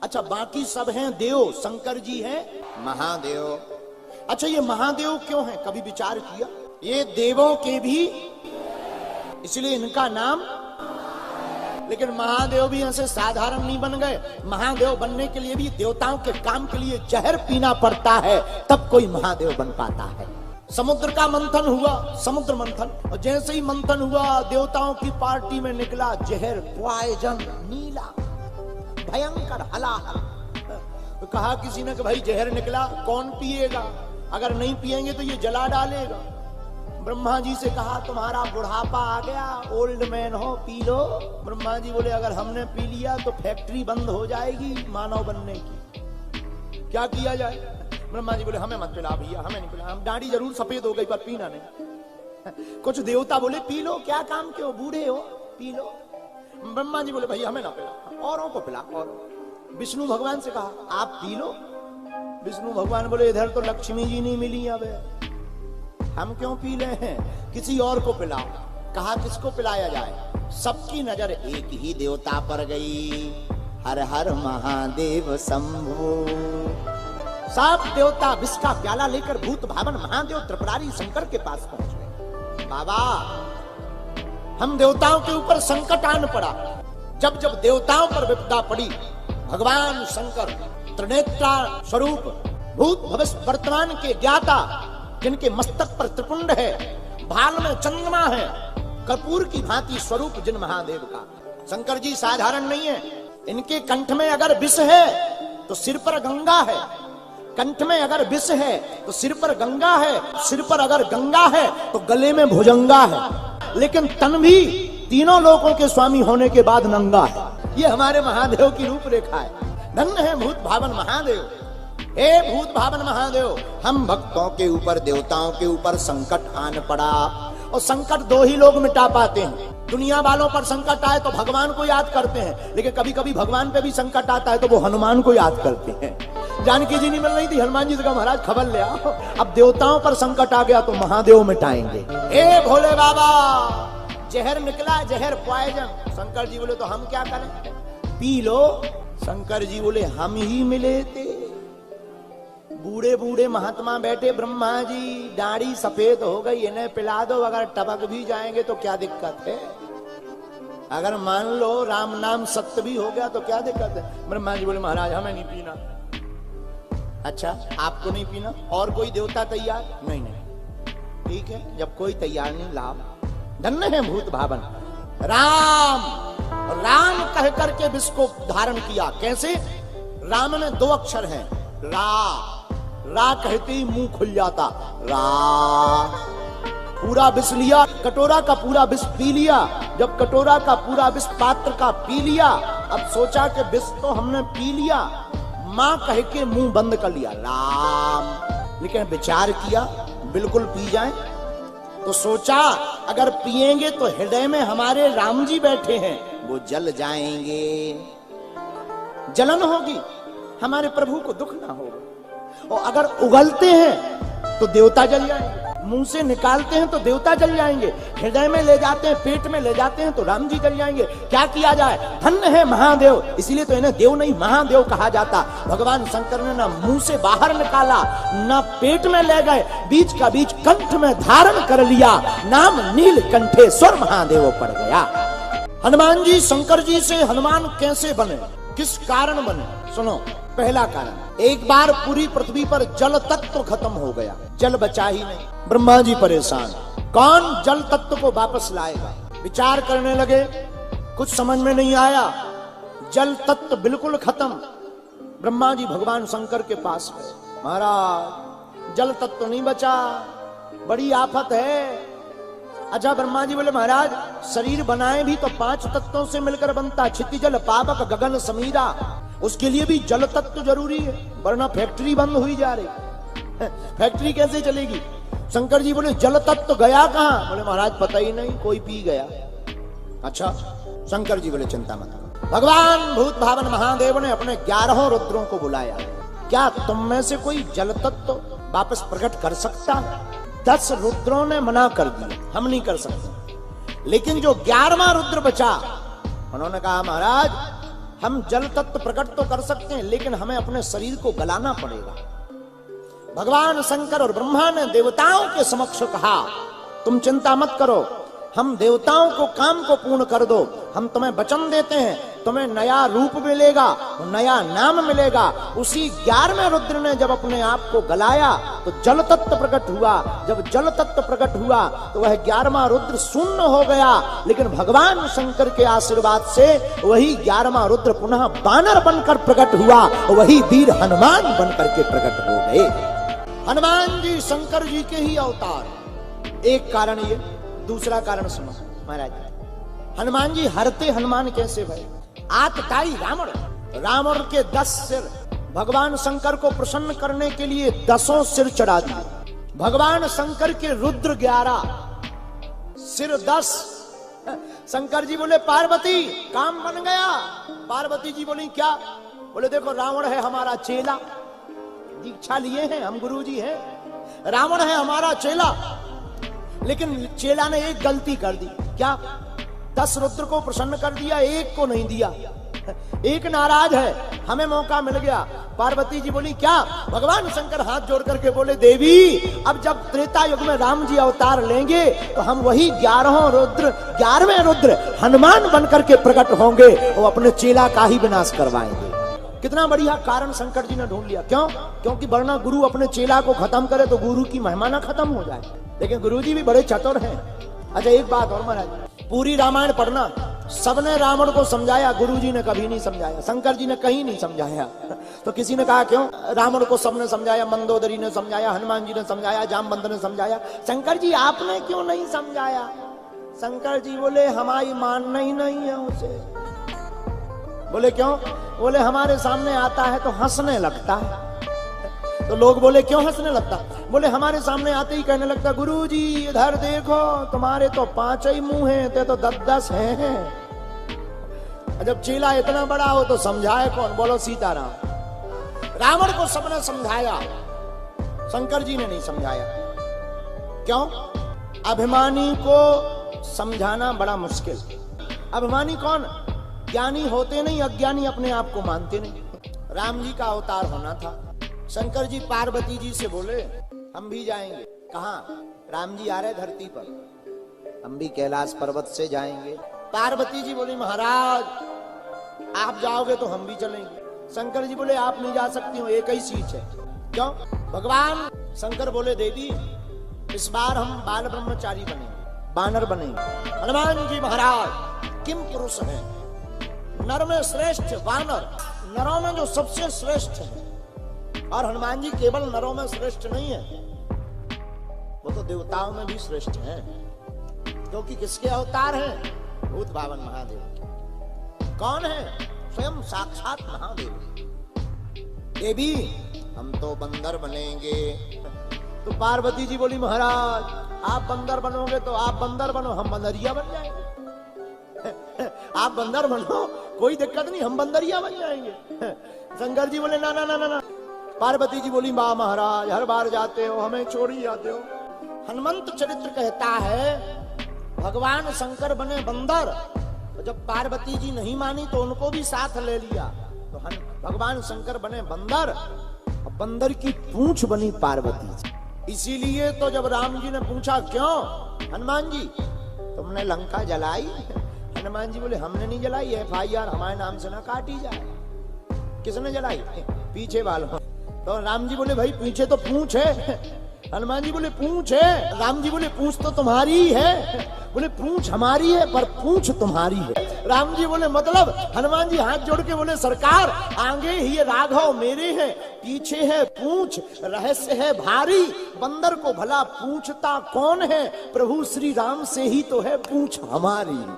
अच्छा, बाकी सब हैं देव, शंकर जी हैं महादेव। अच्छा, ये महादेव क्यों है, कभी विचार किया? ये देवों के भी, इसलिए इनका नाम। लेकिन महादेव भी ऐसे साधारण नहीं बन गए। महादेव बनने के लिए भी देवताओं के काम के लिए जहर पीना पड़ता है, तब कोई महादेव बन पाता है। समुद्र का मंथन हुआ, समुद्र मंथन, और जैसे ही मंथन हुआ देवताओं की पार्टी में निकला जहर, पॉइजन, नीला, भयंकर, हलाहल। तो कहा किसी ने कि भाई जहर निकला, कौन पिएगा? अगर नहीं पिएंगे तो ये जला डालेगा। ब्रह्मा जी से कहा तुम्हारा बुढ़ापा आ गया, ओल्ड मैन हो, पी लो। ब्रह्मा जी बोले अगर हमने पी लिया तो फैक्ट्री बंद हो जाएगी मानव बनने की, क्या किया जाए? ब्रह्मा जी बोले हमें मत पिला भैया, हमें नहीं पिला, हम दाढ़ी जरूर सफेद हो गई पर पीना नहीं। कुछ देवता बोले पी लो, क्या काम के हो, बूढ़े हो, पी लो। ब्रह्मा जी बोले भैया हमें ना पिला, औरों को पिला। और विष्णु भगवान से कहा आप पी लो। विष्णु भगवान बोले इधर तो लक्ष्मी जी नहीं मिली, अब हम क्यों पी रहे हैं, किसी और को पिलाओ। कहा किसको पिलाया जाए? सबकी नजर एक ही देवता पर गई, हर हर महादेव शंभो। सब देवता विष का प्याला लेकर भूत भावन महादेव त्रिपुरारी शंकर के पास पहुंच गए। बाबा हम देवताओं के ऊपर संकट आन पड़ा। जब जब देवताओं पर विपदा पड़ी, भगवान शंकर त्रिनेत्रा स्वरूप, भूत भविष्य वर्तमान के ज्ञाता, जिनके मस्तक पर त्रिपुंड है, भाल में चंद्रमा है, कर्पूर की भांति स्वरूप जिन महादेव का। शंकर जी साधारण नहीं है। इनके कंठ में अगर विष है तो सिर पर गंगा है, कंठ में अगर विष है तो सिर पर गंगा है, सिर पर अगर गंगा है तो गले में भुजंगा है, लेकिन तन भी तीनों लोकों के स्वामी होने के बाद नंगा है। ये हमारे महादेव की रूपरेखा है। धन्य है भूत भावन महादेव। हे भूत भावन महादेव, हम भक्तों के ऊपर, देवताओं के ऊपर संकट आन पड़ा, और संकट दो ही लोग मिटा पाते हैं। दुनिया वालों पर संकट आए तो भगवान को याद करते हैं, लेकिन कभी कभी भगवान पे भी संकट आता है तो वो हनुमान को याद करते हैं। जानकी जी नहीं मिल रही थी, हनुमान जी से कहा महाराज खबर ले आओ। अब देवताओं पर संकट आ गया तो महादेव मिटाएंगे। हे भोले बाबा, जहर निकला, जहर पॉइजन। शंकर जी बोले तो हम क्या करें, पी लो। शंकर जी बोले हम ही मिले थे। बूढ़े बूढ़े महात्मा बैठे, ब्रह्मा जी दाढ़ी सफेद हो गई, इन्हें पिला दो, अगर टपक भी जाएंगे तो क्या दिक्कत है? अगर मान लो राम नाम सत्य भी हो गया तो क्या दिक्कत है? ब्रह्मा जी बोले महाराज हमें नहीं पीना। अच्छा आपको नहीं पीना, और कोई देवता तैयार? नहीं नहीं, ठीक है, जब कोई तैयार नहीं लाभ। धन्य है भूत भावन राम। राम कह करके विष को धारण किया। कैसे? राम में दो अक्षर हैं, रा। रा कहते ही मुंह खुल जाता, रा। पूरा विष लिया, कटोरा का पूरा विष पी लिया। जब कटोरा का पूरा विष पात्र का पी लिया, अब सोचा कि विष तो हमने पी लिया, मां कह के मुंह बंद कर लिया, राम। लेकिन विचार किया बिल्कुल पी जाए, तो सोचा अगर पिएंगे तो हृदय में हमारे राम जी बैठे हैं, वो जल जाएंगे, जलन होगी, हमारे प्रभु को दुख ना होगा। और अगर उगलते हैं तो देवता जल जाएंगे, मुंह से निकालते हैं तो देवता जल जाएंगे, हृदय में ले जाते हैं, पेट में ले जाते हैं तो राम जी जल जाएंगे। क्या किया जाए? धन्य है महादेव, इसीलिए तो इन्हें देव नहीं महादेव कहा जाता। भगवान शंकर ने ना मुंह से बाहर निकाला, ना पेट में ले गए, बीच का बीच कंठ में धारण कर लिया, नाम नीलकंठेश्वर महादेव पड़ गया। हनुमान जी शंकर जी से हनुमान कैसे बने, किस कारण बने? सुनो, पहला कारण, एक बार पूरी पृथ्वी पर जल तत्व खत्म हो गया, जल बचा ही नहीं। ब्रह्मा जी परेशान, कौन जल तत्व को वापस लाएगा? विचार करने लगे, कुछ समझ में नहीं आया, जल तत्व बिल्कुल खत्म। ब्रह्मा जी भगवान शंकर के पास गए, महाराज जल तत्व नहीं बचा, बड़ी आफत है। अच्छा ब्रह्मा जी बोले महाराज शरीर बनाए भी तो 5 तत्वों से मिलकर बनता, क्षिति जल पावक गगन समीरा, उसके लिए भी जल तत्व जरूरी है, वरना फैक्ट्री बंद हुई जा रही। फैक्ट्री कैसे चलेगी? शंकर जी बोले जल तत्व गया कहां? बोले महाराज पता ही नहीं, कोई पी गया। अच्छा, शंकर जी बोले चिंता मत करो। भगवान भूत भावन महादेव ने अपने 11 रुद्रों को बुलाया, क्या तुम में से कोई जल तत्व वापस प्रकट कर सकता है? 10 रुद्रों ने मना कर दिया, हम नहीं कर सकते। लेकिन जो 11वां रुद्र बचा, उन्होंने कहा महाराज हम जल तत्व प्रकट तो कर सकते हैं, लेकिन हमें अपने शरीर को गलाना पड़ेगा। भगवान शंकर और ब्रह्मा ने देवताओं के समक्ष कहा, तुम चिंता मत करो, हम देवताओं को काम को पूर्ण कर दो, हम तुम्हें वचन देते हैं, तुम्हें नया रूप मिलेगा, नया नाम मिलेगा। उसी 11वें रुद्र ने जब अपने आप को गलाया तो जल तत्व प्रकट हुआ। जब जल तत्व प्रकट हुआ तो वह 11वां रुद्र शून्य हो गया, लेकिन भगवान शंकर के आशीर्वाद से वही 11वां रुद्र पुनः बानर बनकर प्रकट हुआ, वही वीर हनुमान बनकर के प्रकट हो गए। हनुमान जी शंकर जी के ही अवतार। एक कारण ये, दूसरा कारण सुनो महाराज, हनुमान जी हरते हनुमान कैसे भय? आतताई रावण, रावण के 10 सिर भगवान शंकर को प्रसन्न करने के लिए 10 सिर चढ़ा दिए। भगवान शंकर के रुद्र 11, सिर 10। शंकर जी बोले पार्वती काम बन गया। पार्वती जी बोली क्या? बोले देखो रावण है हमारा चेला, दीक्षा लिए हैं हम, गुरु जी हैं, रावण है हमारा चेला, लेकिन चेला ने एक गलती कर दी। क्या? 10 रुद्र को प्रसन्न कर दिया, एक को नहीं दिया। एक नाराज है, हमें मौका मिल गया। पार्वती जी बोली क्या? भगवान शंकर हाथ जोड़ करके बोले देवी, अब जब त्रेता युग में राम जी अवतार लेंगे तो हम वही 11वें रुद्र हनुमान बनकर के प्रकट होंगे, वो अपने चेला का ही विनाश करवाएंगे। कितना बढ़िया कारण शंकर जी ने ढूंढ लिया। क्यों? क्योंकि वरना गुरु अपने चेला को खत्म करे तो गुरु की महिमा ना खत्म हो जाए, लेकिन गुरु जी भी बड़े चतुर हैं। अच्छा एक बात और महाराज, पूरी रामायण पढ़ना, सबने रावण को समझाया, गुरु जी ने कभी नहीं समझाया, शंकर जी ने कहीं नहीं समझाया। तो किसी ने कहा क्यों? रावण को सबने समझाया, मंदोदरी ने समझाया, हनुमान जी ने समझाया, जामवंत ने समझाया, शंकर जी आपने क्यों नहीं समझाया? शंकर जी बोले हमारी मानना ही नहीं है उसे। बोले क्यों? बोले हमारे सामने आता है तो हंसने लगता है। तो लोग बोले क्यों हंसने लगता? बोले हमारे सामने आते ही कहने लगता गुरुजी इधर देखो, तुम्हारे तो 5 ही मुंह हैं, ते तो 10-10 हैं। जब चेला इतना बड़ा हो तो समझाए कौन? बोलो सीताराम। रावण को सबने समझाया, शंकर जी ने नहीं समझाया। क्यों? अभिमानी को समझाना बड़ा मुश्किल। अभिमानी कौन? ज्ञानी होते नहीं, अज्ञानी अपने आप को मानते नहीं। राम जी का अवतार होना था। शंकर जी पार्वती जी से बोले हम भी जाएंगे। कहां? राम जी आ रहे धरती पर, हम भी कैलाश पर्वत से जाएंगे। पार्वती जी बोली महाराज आप जाओगे तो हम भी चलेंगे। शंकर जी बोले आप नहीं जा सकती हो, एक ही सीट है। क्यों? भगवान शंकर बोले देवी इस बार हम बाल ब्रह्मचारी बनेंगे, बानर बनेंगे। हनुमान जी महाराज किम पुरुष है, नर में श्रेष्ठ वानर, नरों में जो सबसे श्रेष्ठ है। और हनुमान जी केवल नरों में श्रेष्ठ नहीं है, वो तो देवताओं में भी श्रेष्ठ हैं, क्योंकि किसके अवतार हैं? भूत भावन महादेव। कौन है? स्वयं साक्षात महादेव। देवी हम तो बंदर बनेंगे। तो पार्वती जी बोली महाराज आप बंदर बनोगे तो आप बंदर बनो, हम बंदरिया बन जाएंगे। आप बंदर बनो कोई दिक्कत नहीं, हम बंदरिया बन जाएंगे। शंकर जी बोले ना ना ना ना। पार्वती जी बोली वाह महाराज हर बार जाते हो हमें छोड़ ही जाते हो। हनुमंत चरित्र कहता है भगवान शंकर बने बंदर, तो जब पार्वती जी नहीं मानी तो उनको भी साथ ले लिया, तो भगवान शंकर बने बंदर, बंदर की पूंछ बनी पार्वती जी। इसीलिए तो जब राम जी ने पूछा क्यों हनुमान जी तुमने लंका जलाई, हनुमान जी बोले हमने नहीं जलाई, FIR हमारे नाम से ना काटी जाए। किसने जलाई? पीछे वालों। तो राम जी बोले भाई पीछे तो पूंछ है। हनुमान जी बोले पूंछ है। राम जी बोले पूंछ तो तुम्हारी है। बोले पूंछ हमारी है पर पूंछ तुम्हारी है। राम जी बोले मतलब? हनुमान जी हाथ जोड़ के बोले सरकार आगे ही राघव मेरे हैं, पीछे है पूंछ, रहस्य है भारी, बंदर को भला पूछता कौन है, प्रभु श्री राम से ही तो है पूंछ हमारी।